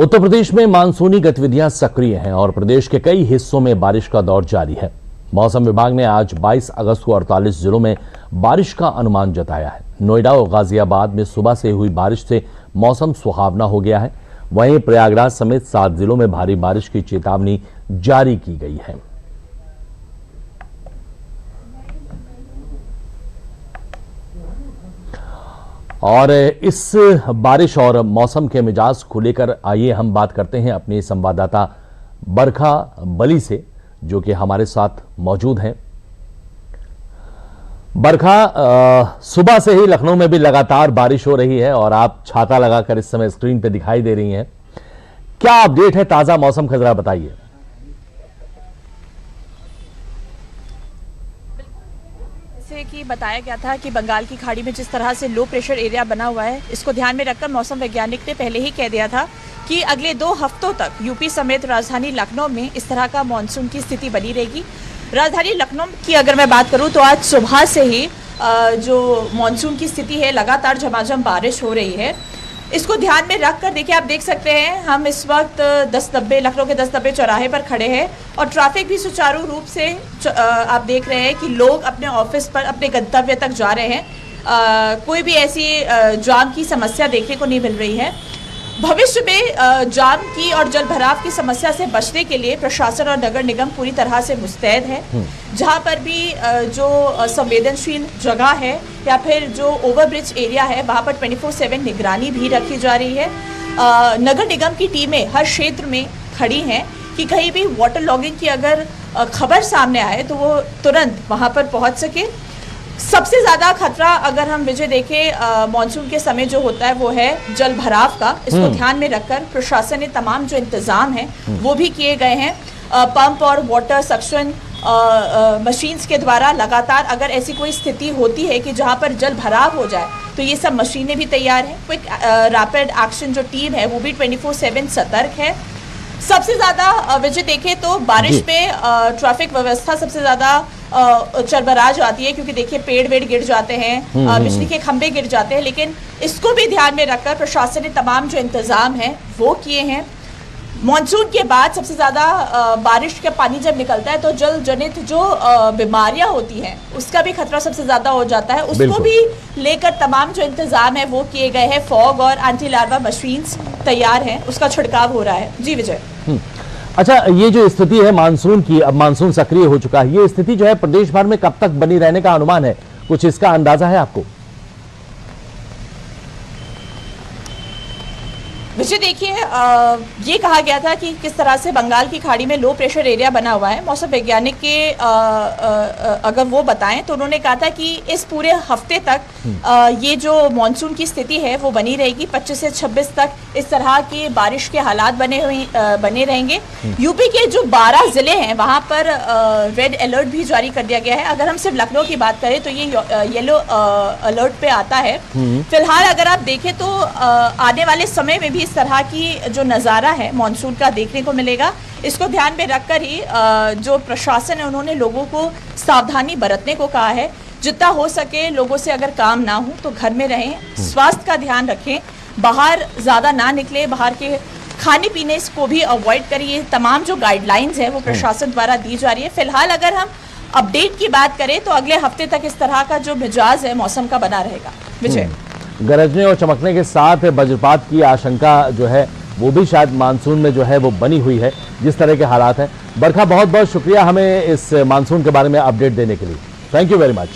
उत्तर प्रदेश में मानसूनी गतिविधियां सक्रिय हैं और प्रदेश के कई हिस्सों में बारिश का दौर जारी है। मौसम विभाग ने आज 22 अगस्त को 48 जिलों में बारिश का अनुमान जताया है। नोएडा और गाजियाबाद में सुबह से हुई बारिश से मौसम सुहावना हो गया है। वहीं प्रयागराज समेत 7 जिलों में भारी बारिश की चेतावनी जारी की गई है। और इस बारिश और मौसम के मिजाज को लेकर आइए हम बात करते हैं अपने संवाददाता बरखा बली से, जो कि हमारे साथ मौजूद हैं। बरखा, सुबह से ही लखनऊ में भी लगातार बारिश हो रही है और आप छाता लगाकर इस समय स्क्रीन पे दिखाई दे रही हैं। क्या अपडेट है ताजा मौसम का, जरा बताइए। कि बताया गया था कि बंगाल की खाड़ी में जिस तरह से लो प्रेशर एरिया बना हुआ है, इसको ध्यान में रखकर मौसम वैज्ञानिक ने पहले ही कह दिया था कि अगले 2 हफ्तों तक यूपी समेत राजधानी लखनऊ में इस तरह का मानसून की स्थिति बनी रहेगी। राजधानी लखनऊ की अगर मैं बात करूं तो आज सुबह से ही जो मानसून की स्थिति है, लगातार झमाझम बारिश हो रही है। इसको ध्यान में रखकर देखिए, आप देख सकते हैं हम इस वक्त 10 लखनऊ के 10 चौराहे पर खड़े हैं और ट्रैफिक भी सुचारू रूप से आप देख रहे हैं कि लोग अपने ऑफिस पर, अपने गंतव्य तक जा रहे हैं। कोई भी ऐसी जाम की समस्या देखने को नहीं मिल रही है। भविष्य में जाम की और जल भराव की समस्या से बचने के लिए प्रशासन और नगर निगम पूरी तरह से मुस्तैद है। जहां पर भी जो संवेदनशील जगह है या फिर जो ओवरब्रिज एरिया है, वहां पर 24/7 निगरानी भी रखी जा रही है। नगर निगम की टीमें हर क्षेत्र में खड़ी हैं कि कहीं भी वाटर लॉगिंग की अगर खबर सामने आए तो वो तुरंत वहां पर पहुंच सके। सबसे ज़्यादा खतरा अगर हम विजय देखें मानसून के समय जो होता है वो है जल भराव का। इसको ध्यान में रखकर प्रशासन ने तमाम जो इंतजाम हैं वो भी किए गए हैं। पंप और वाटर सक्शन मशीन्स के द्वारा लगातार अगर ऐसी कोई स्थिति होती है कि जहां पर जल भराव हो जाए तो ये सब मशीनें भी तैयार हैं। क्विक रैपिड एक्शन जो टीम है वो भी 24/7 सतर्क है। सबसे ज़्यादा विजय देखें तो बारिश में ट्रैफिक व्यवस्था सबसे ज़्यादा चरबरा जाती है, क्योंकि देखिए पेड़ वेड़ गिर जाते हैं, बिजली के खंभे गिर जाते हैं। लेकिन इसको भी ध्यान में रखकर प्रशासन ने तमाम जो इंतजाम हैं वो किए हैं। मानसून के बाद सबसे ज़्यादा बारिश का पानी जब निकलता है तो जल जनित जो बीमारियां होती हैं उसका भी खतरा सबसे ज़्यादा हो जाता है। उसको भी लेकर तमाम जो इंतजाम है वो किए गए हैं। फॉग और एंटी लार्वा मशीन्स तैयार हैं, उसका छिड़काव हो रहा है। जी विजय। अच्छा, ये जो स्थिति है मानसून की, अब मानसून सक्रिय हो चुका है, ये स्थिति जो है प्रदेश भर में कब तक बनी रहने का अनुमान है? कुछ इसका अंदाजा है आपको? विजय देखिए, ये कहा गया था कि किस तरह से बंगाल की खाड़ी में लो प्रेशर एरिया बना हुआ है। मौसम वैज्ञानिक के अगर वो बताएं तो उन्होंने कहा था कि इस पूरे हफ्ते तक ये जो मानसून की स्थिति है वो बनी रहेगी। 25 से 26 तक इस तरह के बारिश के हालात बने रहेंगे। यूपी के जो 12 जिले हैं वहां पर रेड अलर्ट भी जारी कर दिया गया है। अगर हम सिर्फ लखनऊ की बात करें तो ये येलो अलर्ट पे आता है। फिलहाल अगर आप देखें तो आने वाले समय में भी इस तरह की जो नज़ारा है मानसून का देखने को मिलेगा। इसको ध्यान में रखकर ही जो प्रशासन है उन्होंने लोगों को सावधानी बरतने को कहा है। जितना हो सके लोगों से अगर काम ना हो तो घर में रहें, स्वास्थ्य का ध्यान रखें, बाहर ज़्यादा ना निकले, बाहर के खाने पीने को भी अवॉइड करिए। तमाम जो गाइडलाइंस है वो प्रशासन द्वारा दी जा रही है। फिलहाल अगर हम अपडेट की बात करें तो अगले हफ्ते तक इस तरह का जो मिजाज है मौसम का बना रहेगा। विजय। गरजने और चमकने के साथ वज्रपात की आशंका जो है वो भी शायद मानसून में जो है वो बनी हुई है, जिस तरह के हालात हैं। बरखा, बहुत बहुत शुक्रिया हमें इस मानसून के बारे में अपडेट देने के लिए। Thank you very much.